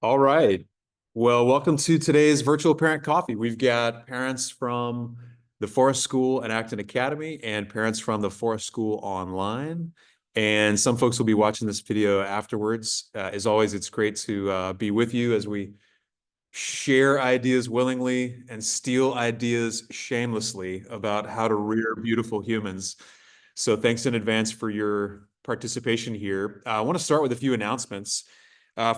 All right. Well, welcome to today's virtual parent coffee. We've got parents from the Forest School and Acton Academy and parents from the Forest School online. And some folks will be watching this video afterwards. As always, it's great to be with you as we share ideas willingly and steal ideas shamelessly about how to rear beautiful humans. So thanks in advance for your participation here. I want to start with a few announcements.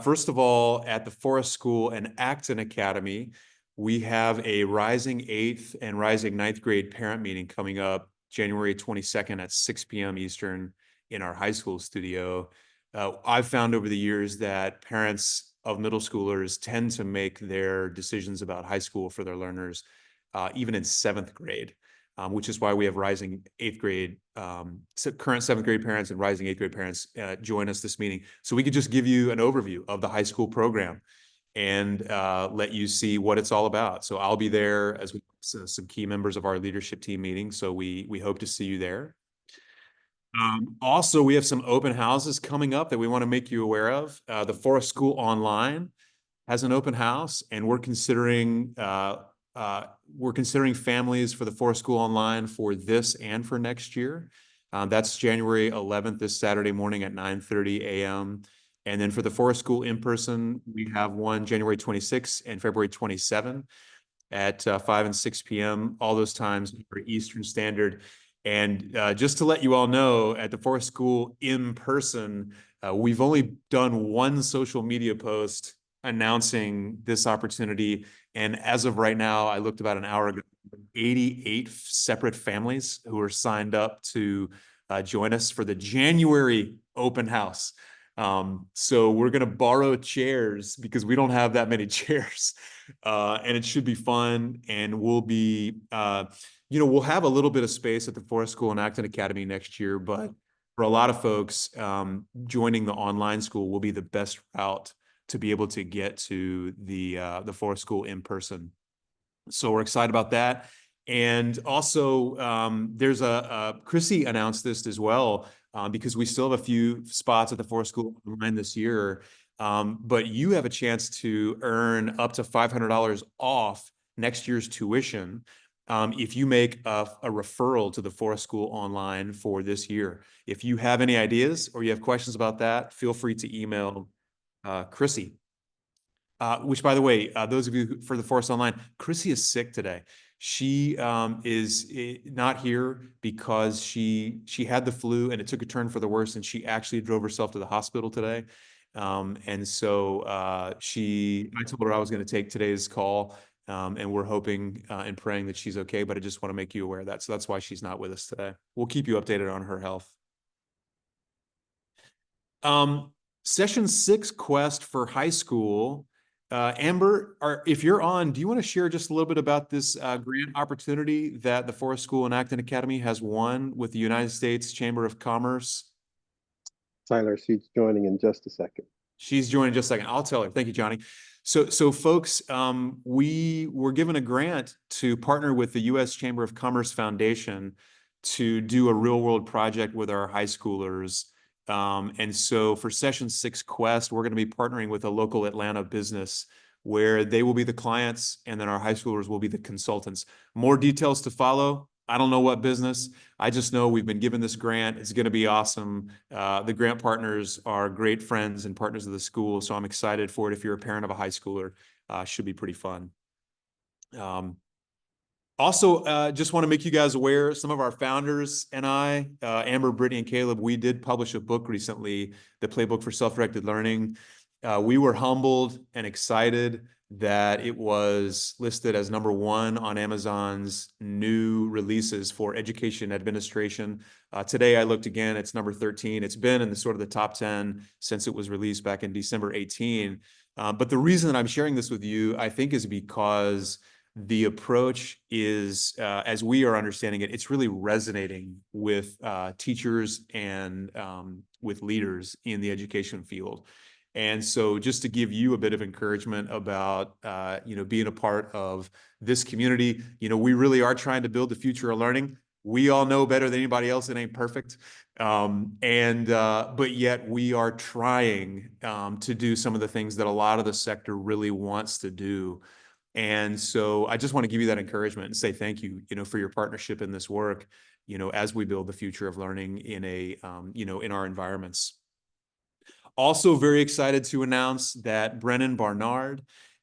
First of all, at the Forest School and Acton Academy, we have a Rising 8th and Rising 9th grade parent meeting coming up January 22nd at 6 p.m. Eastern in our high school studio. I've found over the years that parents of middle schoolers tend to make their decisions about high school for their learners even in 7th grade. Which is why we have rising 8th grade, current 7th grade parents and rising 8th grade parents join us this meeting. So we could just give you an overview of the high school program and let you see what it's all about. So I'll be there as some key members of our leadership team meeting. So we hope to see you there. Also, we have some open houses coming up that we want to make you aware of. The Forest School Online has an open house, and we're considering families for the Forest School Online for this and for next year. That's January 11th, this Saturday morning at 9:30 a.m. And then for the Forest School in person, we have one January 26th and February 27th at 5 and 6 p.m. All those times for Eastern Standard. And just to let you all know, at the Forest School in person, we've only done one social media post announcing this opportunity. And as of right now, I looked about an hour ago, 88 separate families who are signed up to join us for the January open house. So we're going to borrow chairs because we don't have that many chairs. And it should be fun. And we'll have a little bit of space at the Forest School and Acton Academy next year. But for a lot of folks, joining the online school will be the best route to be able to get to the Forest School in person. So we're excited about that. And also, there's Chrissy announced this as well, because we still have a few spots at the Forest School online this year. But you have a chance to earn up to $500 off next year's tuition if you make a referral to the Forest School online for this year. If you have any ideas or you have questions about that, feel free to email Chrissy. Which, by the way, those of you for the Forest Online, Chrissy is sick today. She is not here because she had the flu and it took a turn for the worse, and she actually drove herself to the hospital today. And so I told her I was going to take today's call, and we're hoping and praying that she's okay. But I just want to make you aware of that. So that's why she's not with us today. We'll keep you updated on her health. Session 6 quest for high school. Amber, if you're on, do you want to share just a little bit about this grant opportunity that the Forest School and Acton Academy has won with the United States Chamber of Commerce? Tyler, she's joining in just a second. She's joining in just a second. I'll tell her. Thank you, Johnny. So folks, we were given a grant to partner with the U.S. Chamber of Commerce Foundation to do a real-world project with our high schoolers. And so for Session 6 Quest, we're going to be partnering with a local Atlanta business where they will be the clients and then our high schoolers will be the consultants. More details to follow. I don't know what business. I just know we've been given this grant. It's going to be awesome. The grant partners are great friends and partners of the school, so I'm excited for it. If you're a parent of a high schooler, should be pretty fun. Also, just want to make you guys aware, some of our founders and I, Amber, Brittany, and Caleb, we did publish a book recently, The Playbook for Self-Directed Learning. We were humbled and excited that it was listed as #1 on Amazon's new releases for education administration. Today, I looked again, it's number 13. It's been in the sort of the top 10 since it was released back in December 18. But the reason that I'm sharing this with you, I think, is because the approach is, as we are understanding it, it's really resonating with teachers and with leaders in the education field. And so just to give you a bit of encouragement about, being a part of this community, we really are trying to build the future of learning. We all know better than anybody else it ain't perfect. But yet we are trying to do some of the things that a lot of the sector really wants to do. And so I just want to give you that encouragement and say thank you, for your partnership in this work, as we build the future of learning in in our environments. Also very excited to announce that Brennan Barnard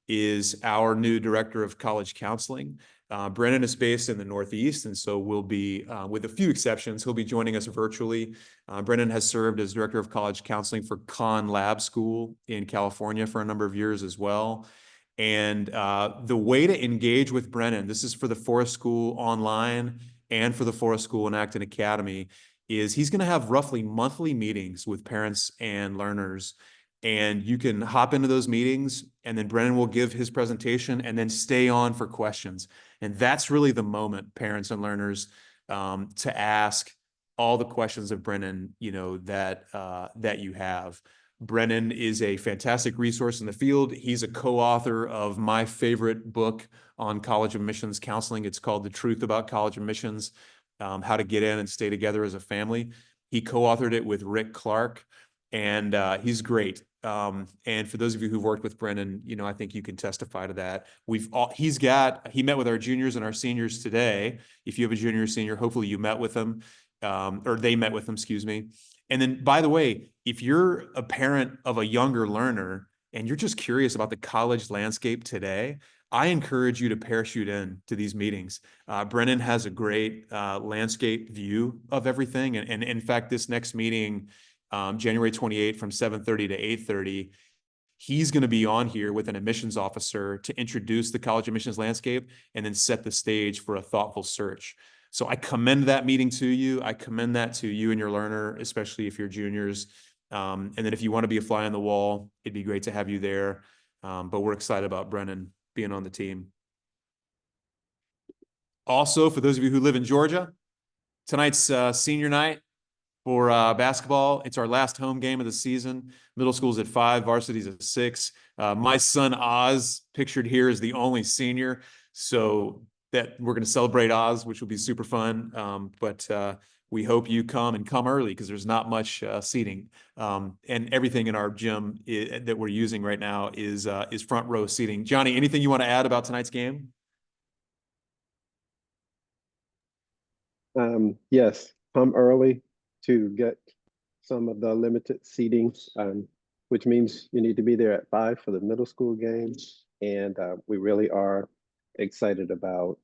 is our new Director of College Counseling. Brennan is based in the Northeast, and so will be, with a few exceptions, he'll be joining us virtually. Brennan has served as Director of College Counseling for Conn Lab School in California for a number of years as well. And the way to engage with Brennan, this is for the Forest School online and for the Forest School and Acton Academy, is he's going to have roughly monthly meetings with parents and learners. And you can hop into those meetings, and then Brennan will give his presentation and then stay on for questions. And that's really the moment, parents and learners, to ask all the questions of Brennan, that you have. Brennan is a fantastic resource in the field. He's a co-author of my favorite book on college admissions counseling. It's called The Truth About College Admissions, How to Get In and Stay Together as a Family. He co-authored it with Rick Clark, and he's great. And for those of you who've worked with Brennan, I think you can testify to that. He met with our juniors and our seniors today. If you have a junior or senior, hopefully you met with them, or they met with them, excuse me. And then, by the way, if you're a parent of a younger learner and you're just curious about the college landscape today, I encourage you to parachute in to these meetings. Brennan has a great landscape view of everything. And in fact, this next meeting, January 28th from 7:30 to 8:30, he's going to be on here with an admissions officer to introduce the college admissions landscape and then set the stage for a thoughtful search. So I commend that meeting to you. I commend that to you and your learner, especially if you're juniors. And then if you want to be a fly on the wall, it'd be great to have you there. But we're excited about Brennan being on the team. Also, for those of you who live in Georgia, tonight's senior night for basketball. It's our last home game of the season. Middle school's at 5, varsity's at 6. My son Oz, pictured here, is the only senior. So that we're going to celebrate Oz, which will be super fun. But we hope you come and come early because there's not much seating. And everything in our gym that we're using right now is front row seating. Johnny, anything you want to add about tonight's game? Yes, come early to get some of the limited seating, which means you need to be there at 5 for the middle school game. And we really are excited about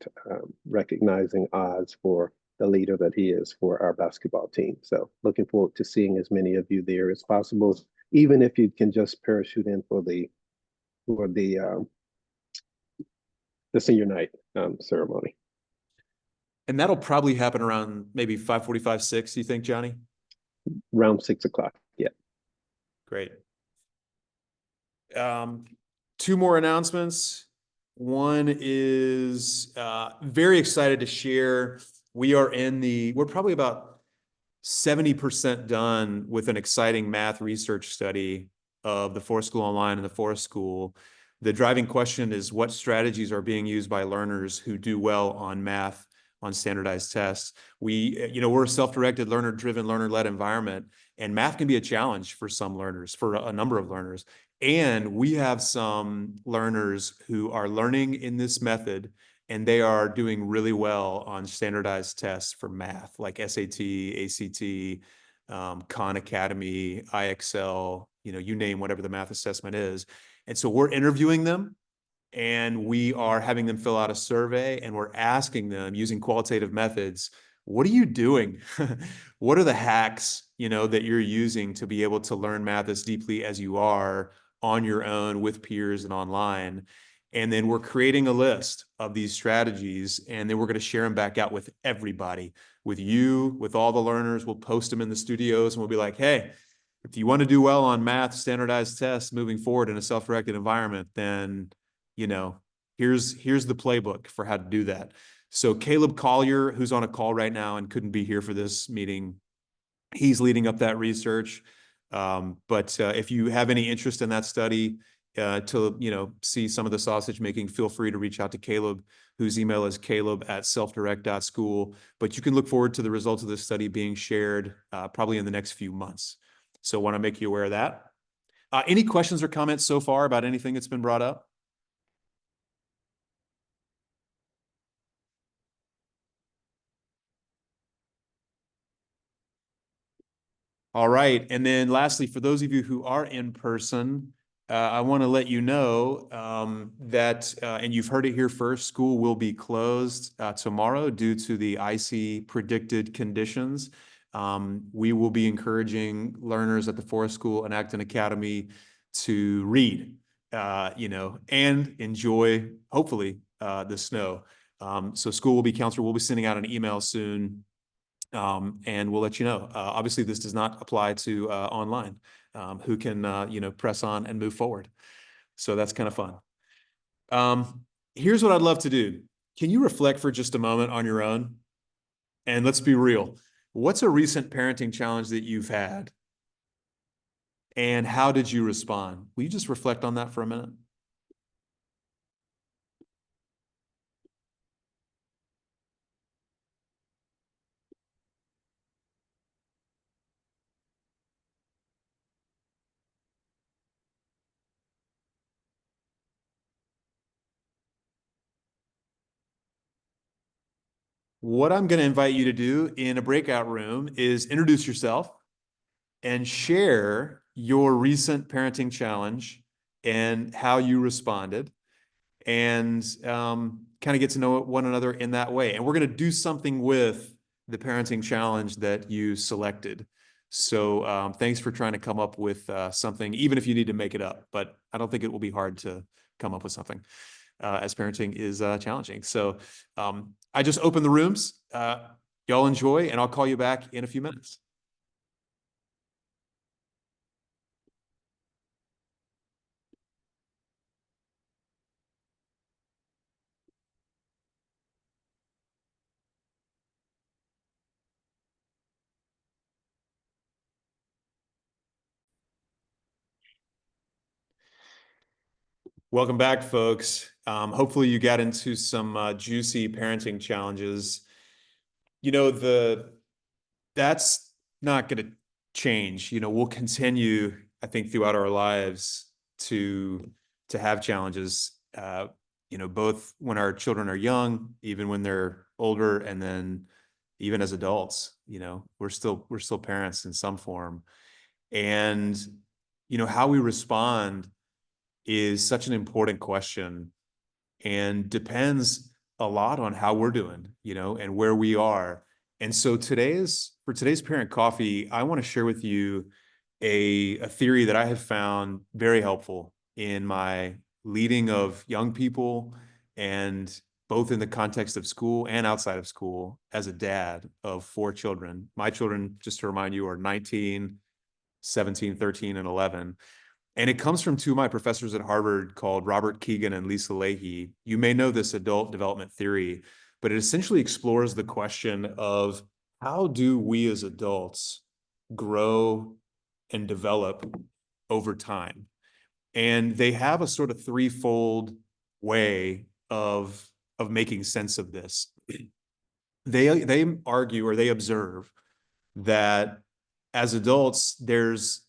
recognizing Oz for the leader that he is for our basketball team. So looking forward to seeing as many of you there as possible, even if you can just parachute in for the senior night ceremony. And that'll probably happen around maybe 5:45, 6, you think, Johnny? Around 6 o'clock. Yeah. Great. Two more announcements. One is very excited to share. We're probably about 70% done with an exciting math research study of the Forest School Online and the Forest School. The driving question is what strategies are being used by learners who do well on math on standardized tests. We're a self-directed, learner-driven, learner-led environment, and math can be a challenge for some learners, for a number of learners. And we have some learners who are learning in this method, and they are doing really well on standardized tests for math, like SAT, ACT, Khan Academy, IXL, you name whatever the math assessment is. And so we're interviewing them, and we are having them fill out a survey, and we're asking them using qualitative methods, what are you doing? What are the hacks, that you're using to be able to learn math as deeply as you are on your own with peers and online? And then we're creating a list of these strategies, and then we're going to share them back out with everybody, with you, with all the learners. We'll post them in the studios, and we'll be like, hey, if you want to do well on math standardized tests moving forward in a self-directed environment, then here's the playbook for how to do that. So Caleb Collier, who's on a call right now and couldn't be here for this meeting, he's leading up that research. But if you have any interest in that study, to, see some of the sausage making, feel free to reach out to Caleb, whose email is caleb@selfdirect.school. But you can look forward to the results of this study being shared probably in the next few months. So want to make you aware of that. Any questions or comments so far about anything that's been brought up? All right. And then lastly, for those of you who are in person, I want to let you know that, and you've heard it here first, school will be closed tomorrow due to the icy predicted conditions. We will be encouraging learners at the Forest School and Acton Academy to read, and enjoy, hopefully, the snow. So school will be counseled. We'll be sending out an email soon, and we'll let you know. Obviously, this does not apply to online, who can, press on and move forward. So that's kind of fun. Here's what I'd love to do. Can you reflect for just a moment on your own? And let's be real. What's a recent parenting challenge that you've had? And how did you respond? Will you just reflect on that for a minute? What I'm going to invite you to do in a breakout room is introduce yourself and share your recent parenting challenge and how you responded, and kind of get to know one another in that way. And we're going to do something with the parenting challenge that you selected. So thanks for trying to come up with something, even if you need to make it up. But I don't think it will be hard to come up with something, as parenting is challenging. So I just opened the rooms. Y'all enjoy, and I'll call you back in a few minutes. Welcome back, folks. Hopefully you got into some juicy parenting challenges. That's not going to change. We'll continue, I think, throughout our lives to have challenges. Both when our children are young, even when they're older, and then even as adults. We're still parents in some form, and how we respond is such an important question, and depends a lot on how we're doing, and where we are. And so for today's parent coffee, I want to share with you a theory that I have found very helpful in my leading of young people, and both in the context of school and outside of school, as a dad of 4 children. My children, just to remind you, are 19, 17, 13, and 11. And it comes from two of my professors at Harvard called Robert Keegan and Lisa Leahy. You may know this adult development theory, but it essentially explores the question of how do we as adults grow and develop over time? And they have a sort of threefold way of making sense of this. They argue, or they observe, that as adults, there's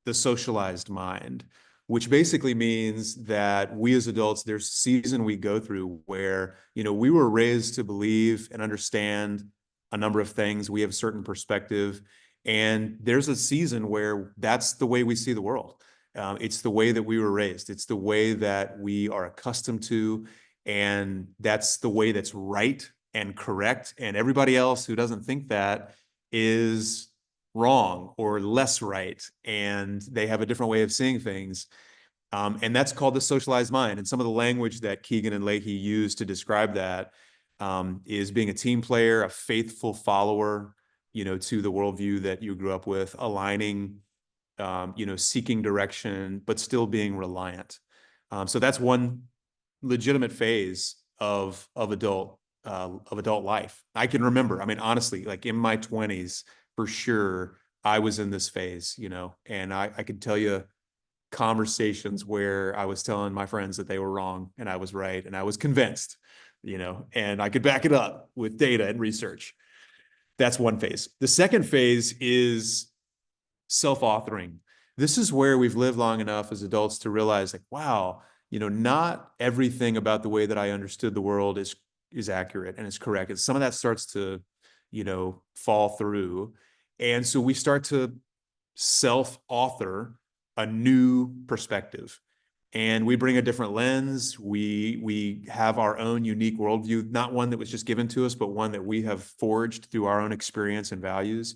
the socialized mind, which basically means that we as adults, there's a season we go through where, we were raised to believe and understand a number of things. We have a certain perspective, and there's a season where that's the way we see the world. It's the way that we were raised. It's the way that we are accustomed to, and that's the way that's right and correct. And everybody else who doesn't think that is wrong or less right, and they have a different way of seeing things. And that's called the socialized mind. And some of the language that Keegan and Leahy use to describe that is being a team player, a faithful follower, to the worldview that you grew up with, aligning, seeking direction, but still being reliant. So that's one legitimate phase of adult life. I can remember, honestly, like in my 20s, for sure, I was in this phase, and I could tell you conversations where I was telling my friends that they were wrong and I was right, and I was convinced, and I could back it up with data and research. That's one phase. The second phase is self-authoring. This is where we've lived long enough as adults to realize, like, wow, not everything about the way that I understood the world is accurate and is correct. And some of that starts to, fall through. And so we start to self-author a new perspective. And we bring a different lens. We have our own unique worldview, not one that was just given to us, but one that we have forged through our own experience and values.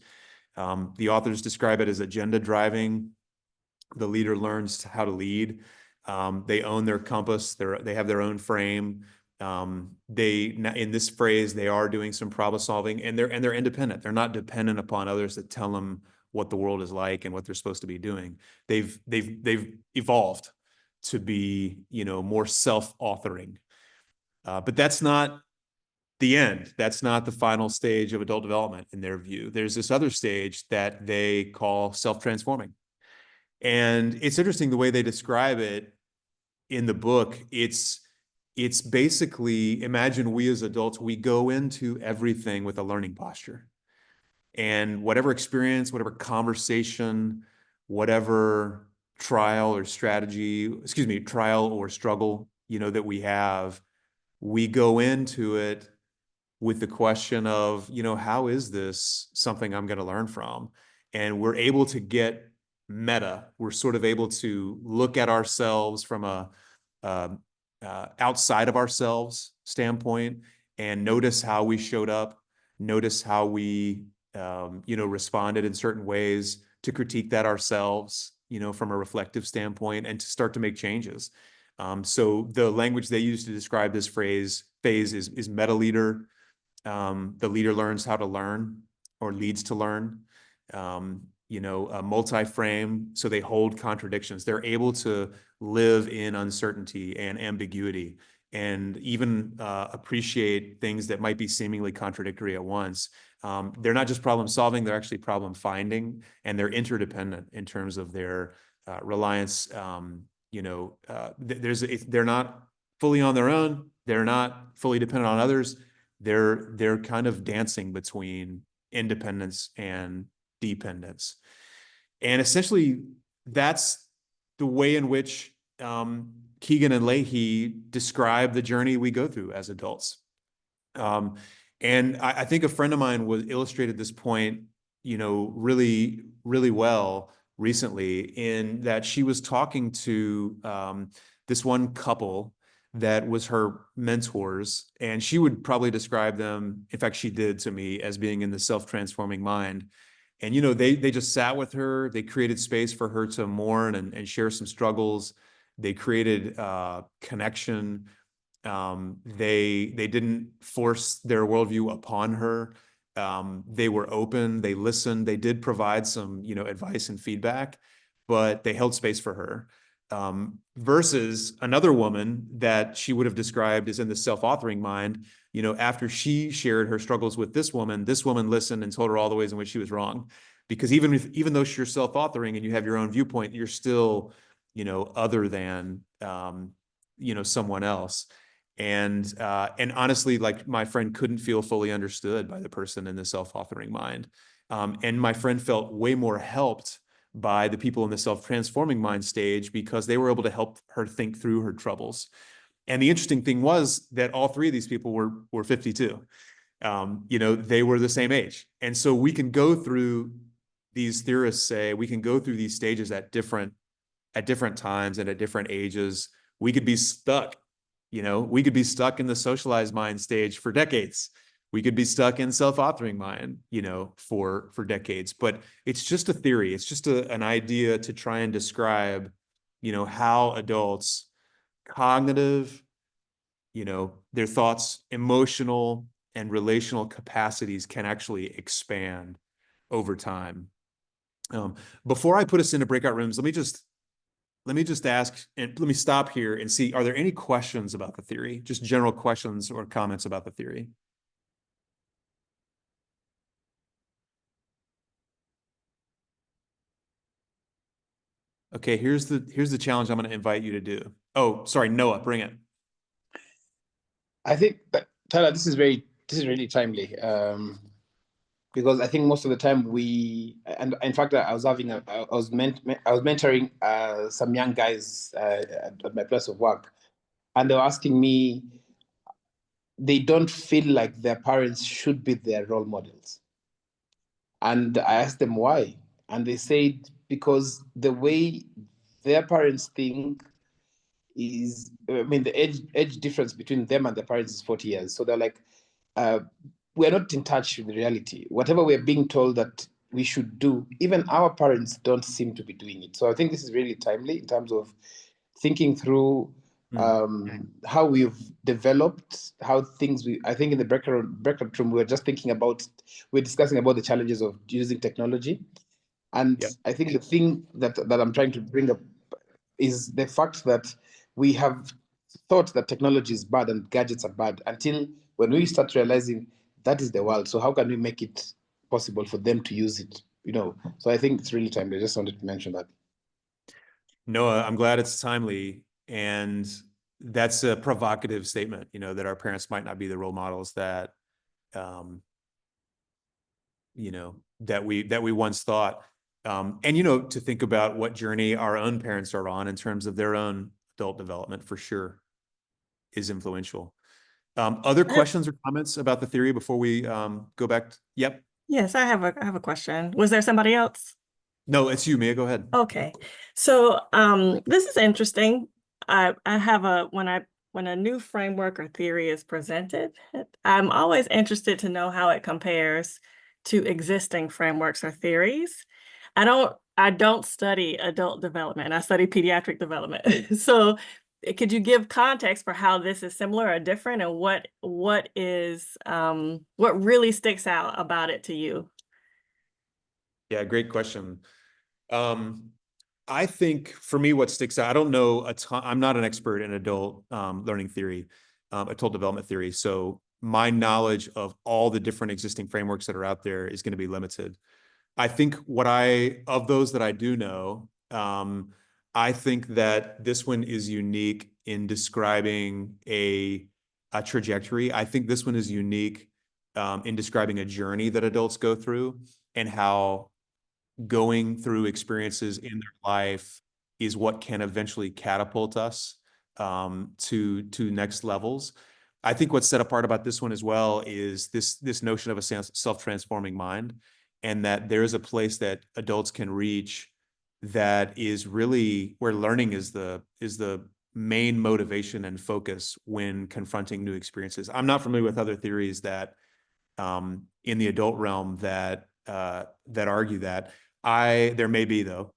The authors describe it as agenda driving. The leader learns how to lead. They own their compass. They have their own frame. In this phrase, they are doing some problem solving, and they're independent. They're not dependent upon others that tell them what the world is like and what they're supposed to be doing. They've evolved to be, more self-authoring. But that's not the end. That's not the final stage of adult development in their view. There's this other stage that they call self-transforming. And it's interesting the way they describe it in the book. It's basically, imagine we as adults, we go into everything with a learning posture. And whatever experience, whatever conversation, whatever trial or struggle, that we have, we go into it with the question of, how is this something I'm going to learn from? And we're able to get meta. We're sort of able to look at ourselves from a outside of ourselves standpoint and notice how we showed up, notice how we, responded in certain ways, to critique that ourselves, from a reflective standpoint, and to start to make changes. So the language they use to describe this phase is meta leader. The leader learns how to learn, or leads to learn. A multi-frame, so they hold contradictions. They're able to live in uncertainty and ambiguity, and even appreciate things that might be seemingly contradictory at once. They're not just problem solving, they're actually problem finding, and they're interdependent in terms of their reliance. They're not fully on their own. They're not fully dependent on others. They're kind of dancing between independence and dependence. And essentially, that's the way in which Keegan and Leahy describe the journey we go through as adults. And I think a friend of mine illustrated this point, really, really well recently, in that she was talking to this one couple that was her mentors, and she would probably describe them, in fact, she did to me, as being in the self-transforming mind. And, they just sat with her. They created space for her to mourn and share some struggles. They created connection. They didn't force their worldview upon her. They were open. They listened. They did provide some, advice and feedback, but they held space for her. Versus another woman that she would have described as in the self-authoring mind. After she shared her struggles with this woman listened and told her all the ways in which she was wrong. Because even though you're self-authoring and you have your own viewpoint, you're still, other than, someone else. And honestly, like, my friend couldn't feel fully understood by the person in the self-authoring mind. And my friend felt way more helped by the people in the self-transforming mind stage, because they were able to help her think through her troubles. And the interesting thing was that all three of these people were 52. They were the same age. And so we can go through, these theorists say, we can go through these stages at different times and at different ages. We could be stuck. We could be stuck in the socialized mind stage for decades. We could be stuck in self-authoring mind, for decades. But it's just a theory. It's just an idea to try and describe, how adults' cognitive, their thoughts, emotional, and relational capacities can actually expand over time. Before I put us into breakout rooms, let me just ask, and let me stop here and see, are there any questions about the theory? Just general questions or comments about the theory? Okay, here's the challenge I'm going to invite you to do. Oh, sorry, Noah, bring it. I think that Tyler, this is really timely. Because I think most of the time and in fact I was having I was mentoring some young guys at my place of work, and they were asking me, they don't feel like their parents should be their role models. And I asked them why. And they said because the way their parents think is, I mean, the age difference between them and their parents is 40 years. So they're like, uh, we're not in touch with reality. Whatever we're being told that we should do, even our parents don't seem to be doing it. So I think this is really timely in terms of thinking through how we've developed, how things I think in the breakout room, we're discussing about the challenges of using technology. And Yep. I think the thing that I'm trying to bring up is the fact that we have thought that technology is bad and gadgets are bad until when we start realizing that is the world. So how can we make it possible for them to use it? So I think it's really timely. I just wanted to mention that. Noah, I'm glad it's timely. And that's a provocative statement, that our parents might not be the role models that, that we once thought. And, to think about what journey our own parents are on in terms of their own adult development for sure is influential. Other questions or comments about the theory before we go back? Yep. Yes, I have a question. Was there somebody else? No, it's you, Mia. Go ahead. Okay. So this is interesting. I have when a new framework or theory is presented, I'm always interested to know how it compares to existing frameworks or theories. I don't study adult development. I study pediatric development. So could you give context for how this is similar or different, and what really sticks out about it to you? Yeah, great question. I think for me, what sticks out, I don't know a ton. I'm not an expert in adult learning theory, adult development theory. So my knowledge of all the different existing frameworks that are out there is going to be limited. I think of those that I do know, I think that this one is unique in describing a trajectory. I think this one is unique in describing a journey that adults go through and how going through experiences in their life is what can eventually catapult us to next levels. I think what's set apart about this one as well is this notion of a self-transforming mind, and that there is a place that adults can reach that is really where learning is the main motivation and focus when confronting new experiences. I'm not familiar with other theories that in the adult realm that argue that. There may be though.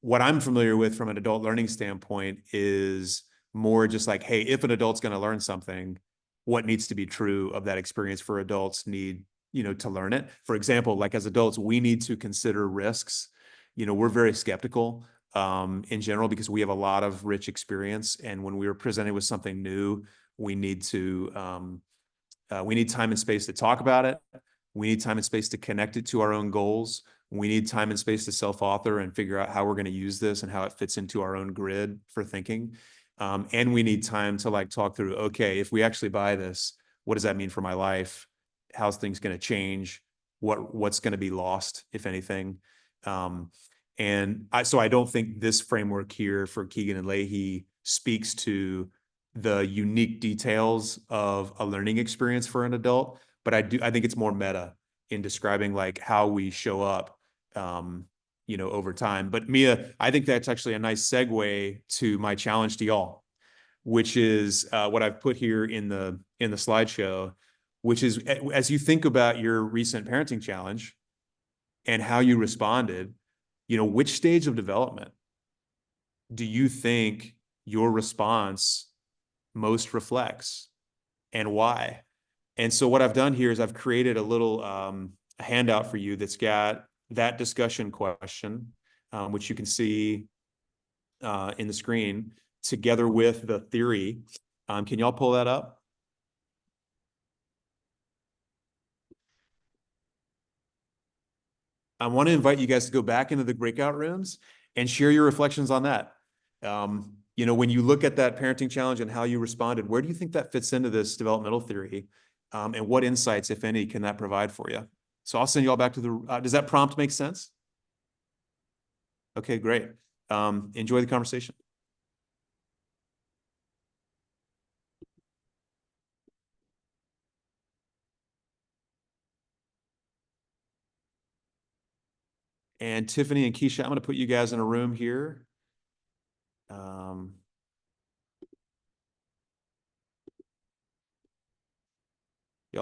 What I'm familiar with from an adult learning standpoint is more just like, hey, if an adult's going to learn something, what needs to be true of that experience for adults need, to learn it. For example, like as adults, we need to consider risks. We're very skeptical in general because we have a lot of rich experience. And when we are presented with something new, we need time and space to talk about it. We need time and space to connect it to our own goals. We need time and space to self-author and figure out how we're going to use this and how it fits into our own grid for thinking. And we need time to talk through, okay, if we actually buy this, what does that mean for my life? How's things going to change? What's going to be lost, if anything? So I don't think this framework here for Keegan and Leahy speaks to the unique details of a learning experience for an adult, but I think it's more meta in describing how we show up, over time. But Mia, I think that's actually a nice segue to my challenge to y'all, which is what I've put here in the slideshow, which is as you think about your recent parenting challenge and how you responded, which stage of development do you think your response most reflects and why? And so what I've done here is I've created a little handout for you that's got that discussion question, which you can see in the screen, together with the theory. Can y'all pull that up? I want to invite you guys to go back into the breakout rooms and share your reflections on that. You know, when you look at that parenting challenge and how you responded, where do you think that fits into this developmental theory? And what insights, if any, can that provide for you? So I'll send you all back to the, does that prompt make sense? Okay, great. Enjoy the conversation. And Tiffany and Keisha, I'm going to put you guys in a room here. Y'all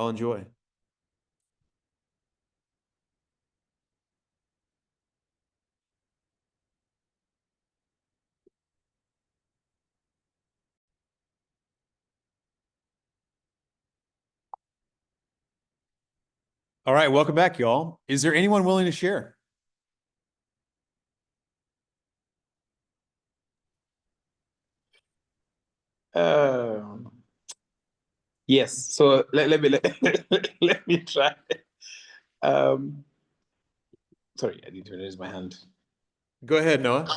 enjoy. All right, welcome back, y'all. Is there anyone willing to share? Yes. So let me let me try. Sorry, I need to raise my hand. Go ahead, Noah.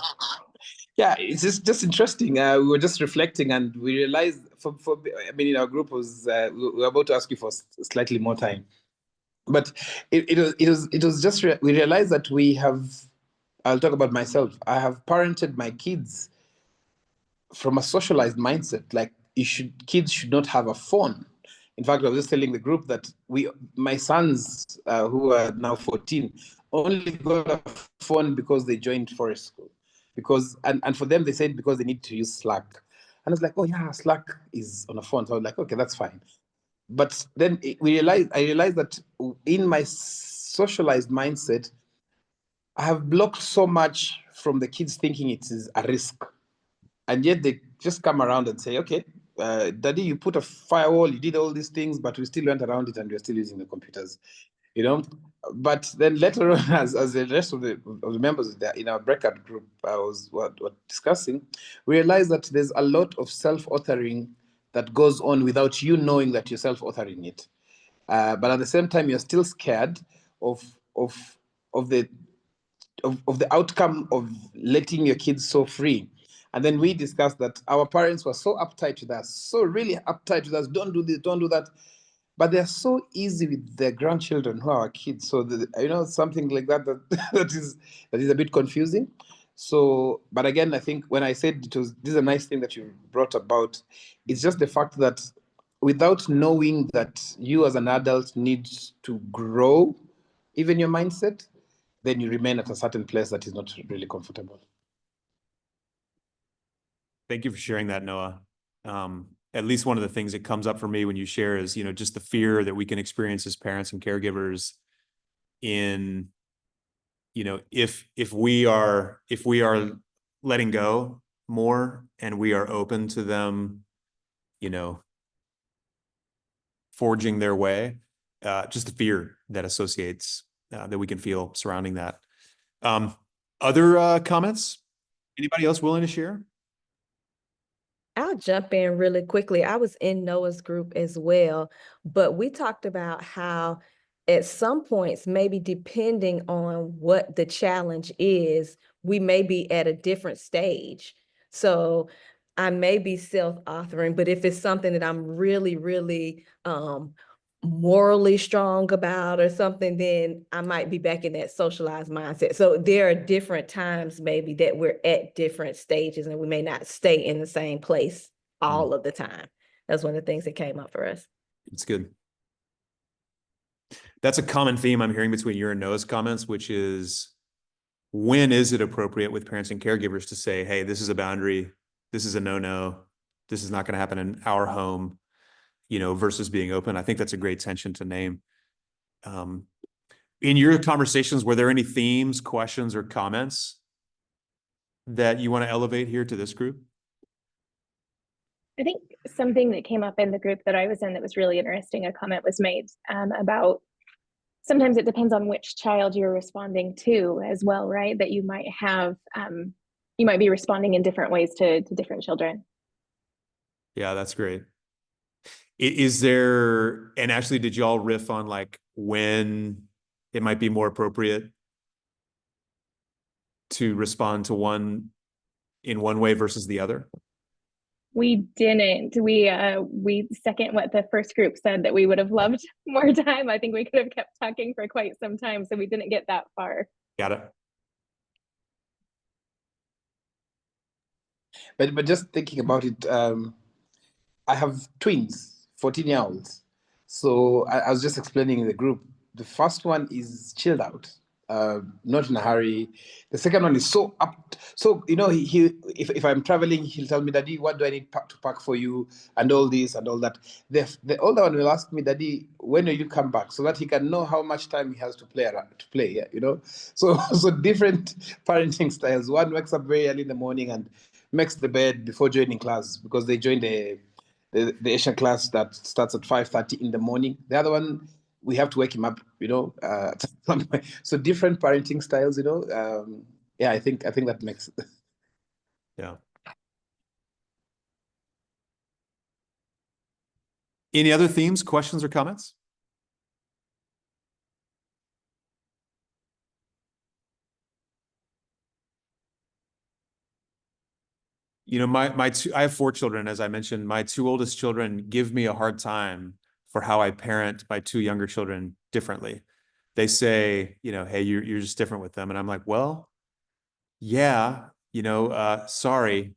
Yeah, it's just interesting. We were just reflecting, and we realized for I mean, in our group was we were about to ask you for slightly more time, but it was just we realized that we have. I'll talk about myself. I have parented my kids from a socialized mindset. Like kids should not have a phone. In fact, I was just telling the group that my sons who are now 14 only got a phone because they joined forest school, because and for them they said because they need to use Slack, and I was like, oh yeah, Slack is on a phone, so I was like, okay, that's fine. But then I realized that in my socialized mindset, I have blocked so much from the kids thinking it is a risk, and yet they just come around and say, okay, daddy, you put a firewall, you did all these things, but we still went around it and we're still using the computers, you know. But then later on, as the rest of the members in our breakout group I was what discussing, we realized that there's a lot of self-authoring that goes on without you knowing that you're self-authoring it. But at the same time, you're still scared of of of the of the outcome of letting your kids so free. And then we discussed that our parents were so uptight with us, so really uptight with us, don't do this, don't do that. But they're so easy with their grandchildren who are our kids. So something like that that is a bit confusing. So, but again, I think when I said this is a nice thing that you brought about, it's just the fact that without knowing that you as an adult needs to grow even your mindset, then you remain at a certain place that is not really comfortable. Thank you for sharing that, Noah. At least one of the things that comes up for me when you share is, just the fear that we can experience as parents and caregivers in, if we are letting go more and we are open to them, forging their way, just the fear that associates that we can feel surrounding that. Other comments? Anybody else willing to share? I'll jump in really quickly. I was in Noah's group as well, but we talked about how at some points, maybe depending on what the challenge is, we may be at a different stage. So I may be self-authoring, but if it's something that I'm really, really morally strong about or something, then I might be back in that socialized mindset. So there are different times maybe that we're at different stages and we may not stay in the same place all of the time. That's one of the things that came up for us. It's good. That's a common theme I'm hearing between your and Noah's comments, which is, when is it appropriate with parents and caregivers to say, hey, this is a boundary, this is a no-no, this is not going to happen in our home, versus being open. I think that's a great tension to name. In your conversations, were there any themes, questions, or comments that you want to elevate here to this group? I think something that came up in the group that I was in that was really interesting, a comment was made about sometimes it depends on which child you're responding to as well, right? That you might have, you might be responding in different ways to different children. Yeah, that's great. Is there, and Ashley, did y'all riff on like when it might be more appropriate to respond to one in one way versus the other? We didn't. We second what the first group said, that we would have loved more time. I think we could have kept talking for quite some time, so we didn't get that far. Got it. But just thinking about it, I have twins, 14-year-olds. So I was just explaining in the group. The first one is chilled out, not in a hurry. The second one is so up. So, you know, if I'm traveling, he'll tell me, Daddy, what do I need to pack for you? And all this and all that. The older one will ask me, Daddy, when will you come back? So that he can know how much time he has to play, yeah, you know? So different parenting styles. One wakes up very early in the morning and makes the bed before joining class, because they join the Asian class that starts at 5:30 in the morning. The other one, we have to wake him up, you know. So different parenting styles, you know. Yeah, I think that makes it. Yeah. Any other themes, questions, or comments? You know, I have 4 children, as I mentioned. My 2 oldest children give me a hard time for how I parent my 2 younger children differently. They say, you know, hey, you're just different with them. And I'm like, well, yeah, you know, sorry,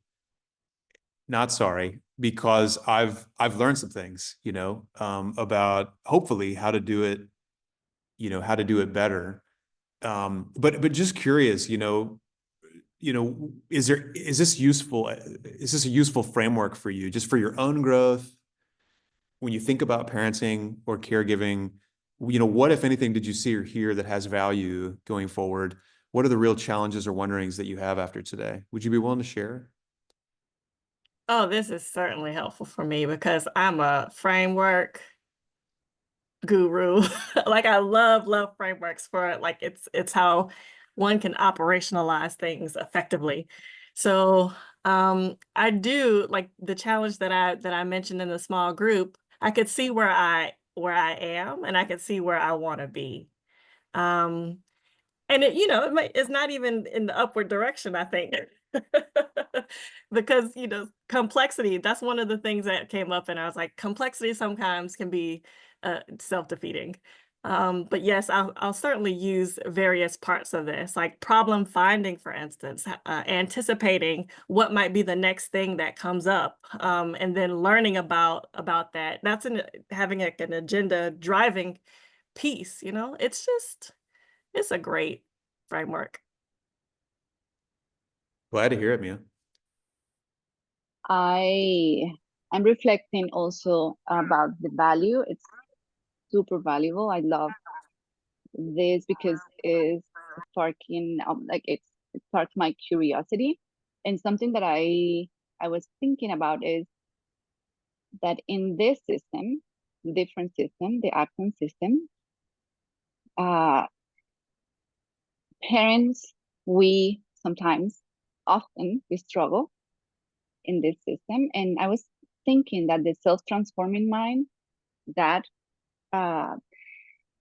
not sorry, because I've learned some things, you know, about hopefully how to do it, you know, how to do it better. But just curious, you know, is this useful? Is this a useful framework for you, just for your own growth? When you think about parenting or caregiving, you know, what, if anything, did you see or hear that has value going forward? What are the real challenges or wonderings that you have after today? Would you be willing to share? Oh, this is certainly helpful for me because I'm a framework guru. Like I love frameworks for like it's how one can operationalize things effectively. So I do like the challenge that I mentioned in the small group. I could see where I am and I could see where I want to be. Um and it, you know, it's not even in the upward direction, I think. Because, you know, complexity, that's one of the things that came up, and I was like, complexity sometimes can be self-defeating. But yes, I'll certainly use various parts of this, like problem finding, for instance, anticipating what might be the next thing that comes up, and then learning about that. That's having like an agenda driving piece, you know, it's a great framework. Glad to hear it, Mia. I'm reflecting also about the value. It's super valuable. I love this because it's sparking like it sparked my curiosity. And something that I was thinking about is that in this system, different system, the Acton system, parents, we sometimes, often, we struggle in this system. And I was thinking that the self-transforming mind, that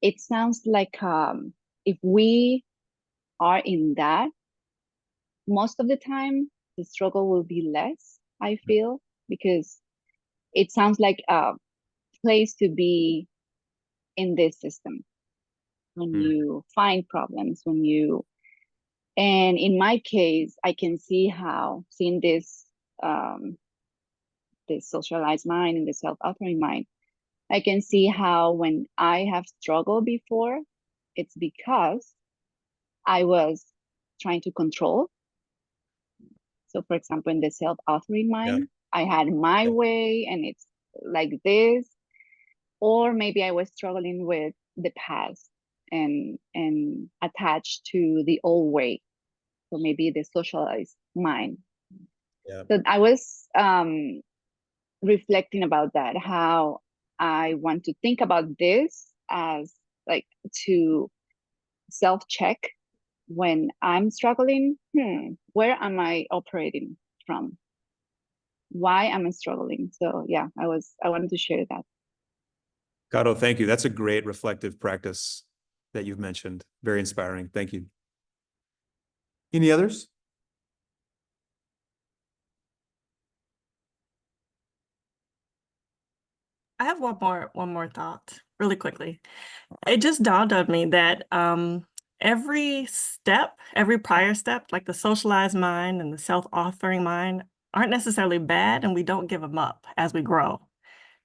it sounds like if we are in that, most of the time the struggle will be less, I feel, because it sounds like a place to be in this system when you find problems, and in my case, I can see how seeing this socialized mind and the self-authoring mind, I can see how when I have struggled before, it's because I was trying to control. So for example, in the self-authoring mind, I had my way and it's like this, or maybe I was struggling with the past and attached to the old way. So maybe the socialized mind. So I was reflecting about that, how I want to think about this as like to self-check when I'm struggling. Where am I operating from? Why am I struggling? So yeah, I wanted to share that. Caro, thank you. That's a great reflective practice that you've mentioned. Very inspiring. Thank you. Any others? I have one more thought really quickly. It just dawned on me that every prior step, like the socialized mind and the self-authoring mind, aren't necessarily bad, and we don't give them up as we grow,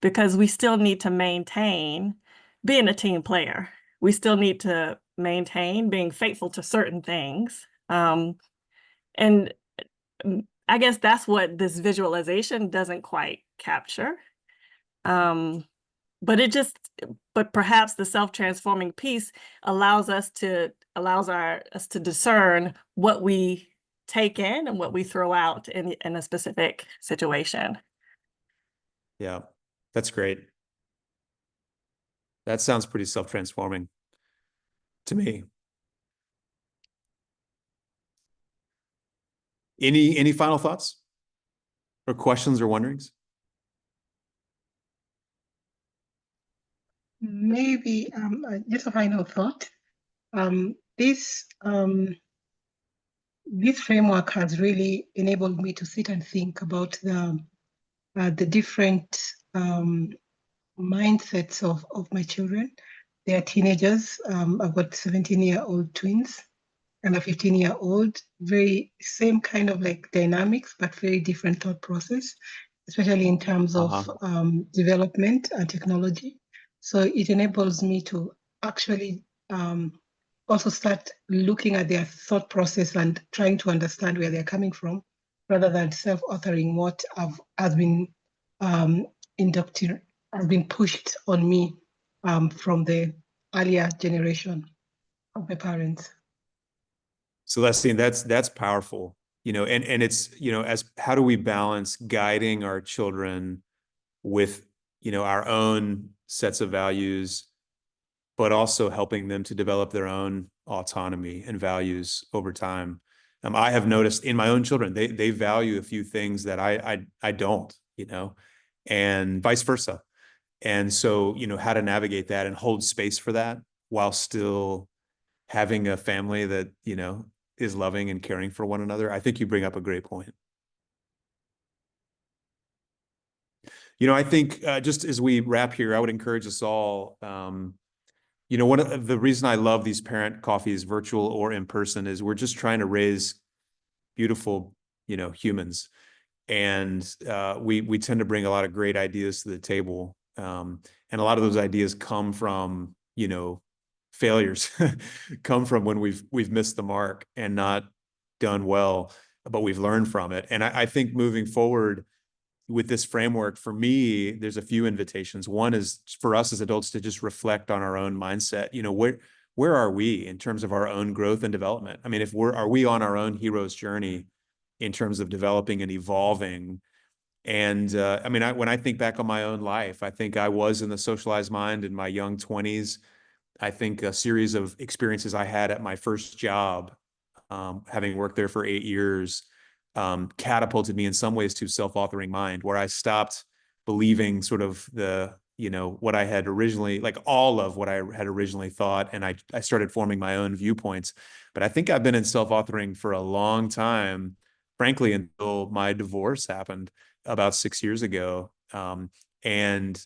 because we still need to maintain being a team player. We still need to maintain being faithful to certain things. And I guess that's what this visualization doesn't quite capture. But perhaps the self-transforming piece allows us to discern what we take in and what we throw out in a specific situation. Yeah, that's great. That sounds pretty self-transforming to me. Any final thoughts or questions or wonderings? Maybe just a final thought. This framework has really enabled me to sit and think about the different mindsets of my children. They are teenagers. I've got 17-year-old twins and a 15-year-old. Very same kind of like dynamics, but very different thought process, especially in terms of development and technology. So it enables me to actually also start looking at their thought process and trying to understand where they're coming from, rather than self-authoring what has been has been pushed on me from the earlier generation of my parents. Celestine, that's powerful, and it's, as how do we balance guiding our children with, our own sets of values, but also helping them to develop their own autonomy and values over time. I have noticed in my own children, they value a few things that I don't, and vice versa. And so, how to navigate that and hold space for that while still having a family that, is loving and caring for one another. I think you bring up a great point. I think just as we wrap here, I would encourage us all, one of the reason I love these parent coffees, virtual or in person, is we're just trying to raise beautiful, humans. And we tend to bring a lot of great ideas to the table. And a lot of those ideas come from, failures, come from when we've missed the mark and not done well, but we've learned from it. And I think moving forward with this framework, for me, there's a few invitations. One is for us as adults to just reflect on our own mindset. Where are we in terms of our own growth and development? I mean, are we on our own hero's journey in terms of developing and evolving? And I mean, when I think back on my own life, I think I was in the socialized mind in my young 20s. I think a series of experiences I had at my first job, having worked there for 8 years, catapulted me in some ways to self-authoring mind, where I stopped believing sort of what I had originally, like all of what I had originally thought, and I started forming my own viewpoints. But I think I've been in self-authoring for a long time, frankly, until my divorce happened about 6 years ago. And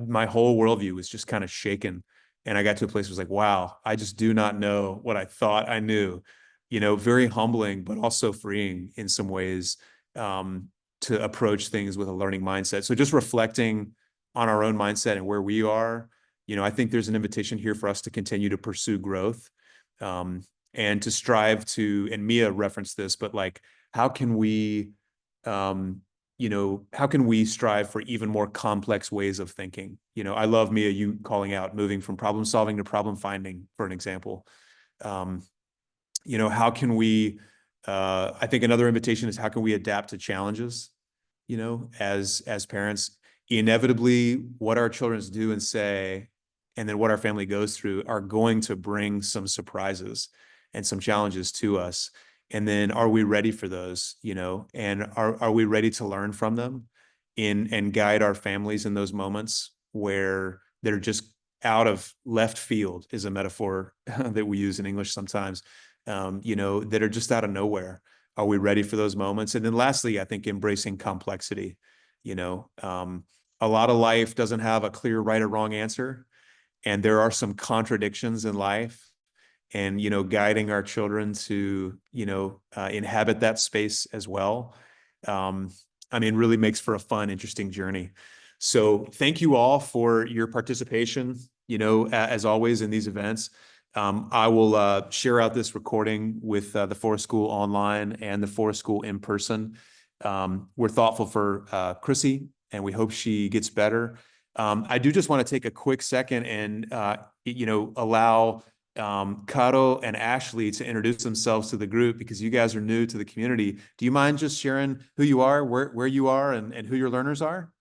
my whole worldview was just kind of shaken. And I got to a place where I was like, wow, I just do not know what I thought I knew. Very humbling, but also freeing in some ways, to approach things with a learning mindset. So just reflecting on our own mindset and where we are, I think there's an invitation here for us to continue to pursue growth, and to strive to, and Mia referenced this, but like, how can we strive for even more complex ways of thinking? I love, Mia, you calling out moving from problem solving to problem finding, for an example. How can we, I think another invitation is how can we adapt to challenges, as parents? Inevitably, what our children do and say, and then what our family goes through, are going to bring some surprises and some challenges to us. And then are we ready for those, and are we ready to learn from them and guide our families in those moments where they're just out of left field, is a metaphor that we use in English sometimes. you know, that are just out of nowhere. Are we ready for those moments? And then lastly, I think embracing complexity. You know, a lot of life doesn't have a clear right or wrong answer. And there are some contradictions in life. And, you know, guiding our children to, you know, inhabit that space as well. I mean, really makes for a fun, interesting journey. So thank you all for your participation, you know, as always in these events. I will share out this recording with the Forest School online and the Forest School in person. We're thoughtful for Chrissy, and we hope she gets better. I do just want to take a quick second and, you know, allow Caro and Ashley to introduce themselves to the group, because you guys are new to the community. Do you mind just sharing who you are, where you are, and who your learners are?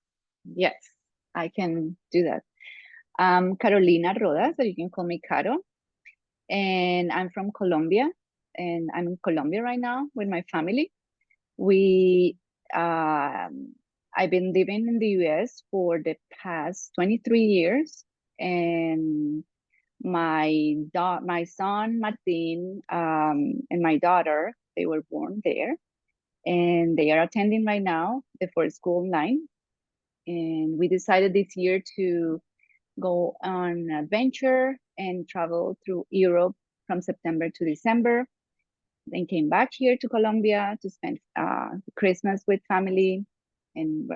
Yes, I can do that. I'm Carolina Rodas, so you can call me Caro. And I'm from Colombia, and I'm in Colombia right now with my family. I've been living in the US for the past 23 years, and my son Martin and my daughter, they were born there, and they are attending right now the Forest School online. And we decided this year to go on an adventure and travel through Europe from September to December. Then came back here to Colombia to spend Christmas with family. And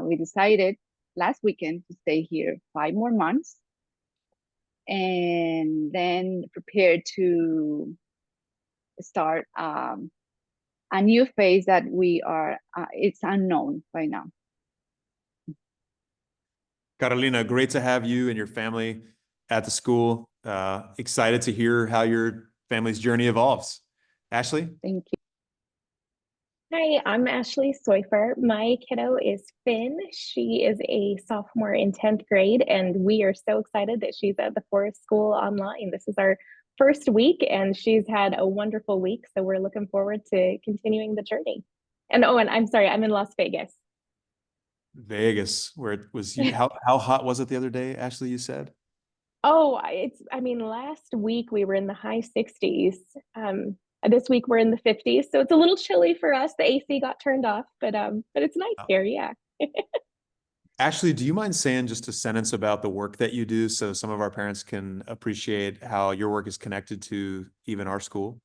we decided last weekend to stay here 5 more months, and then prepare to start a new phase that we are, it's unknown right now. Carolina, great to have you and your family at the school. Excited to hear how your family's journey evolves. Ashley? Thank you. Hi, I'm Ashley Soifer. My kiddo is Finn. She is a sophomore in 10th grade, and we are so excited that she's at the Forest School online. This is our first week, and she's had a wonderful week, so we're looking forward to continuing the journey. And oh, and I'm sorry, I'm in Las Vegas. Vegas, where it was, how hot was it the other day, Ashley, you said? Oh, I mean, last week we were in the high 60s. This week we're in the 50s, so it's a little chilly for us. The AC got turned off, but it's nice here, yeah. Ashley, do you mind saying just a sentence about the work that you do so some of our parents can appreciate how your work is connected to even our school?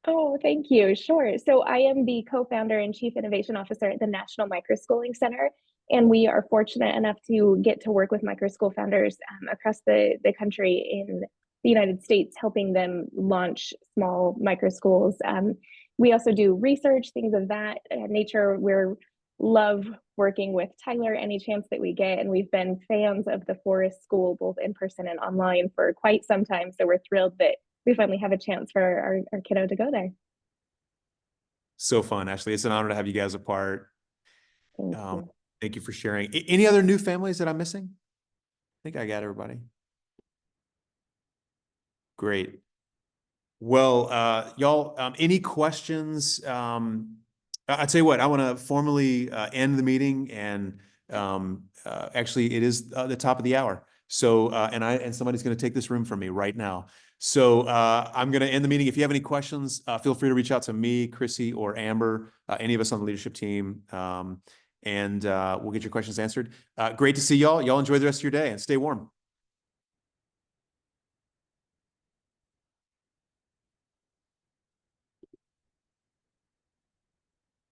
Oh, thank you. Sure. So I am the co-founder and chief innovation officer at the National Microschooling Center, and we are fortunate enough to get to work with microschool founders across the country in the United States, helping them launch small microschools. We also do research, things of that nature. We're love working with Tyler any chance that we get, and we've been fans of the Forest School both in person and online for quite some time. So we're thrilled that we finally have a chance for our kiddo to go there. So fun, Ashley. It's an honor to have you guys a part. Thank you. Thank you for sharing. Any other new families that I'm missing? I think I got everybody. Great. Well, y'all, any questions? I'll tell you what, I want to formally end the meeting, and actually it is the top of the hour. So, and somebody's going to take this room from me right now. So I'm going to end the meeting. If you have any questions, feel free to reach out to me, Chrissy, or Amber, any of us on the leadership team, and we'll get your questions answered. Great to see y'all. Y'all enjoy the rest of your day and stay warm.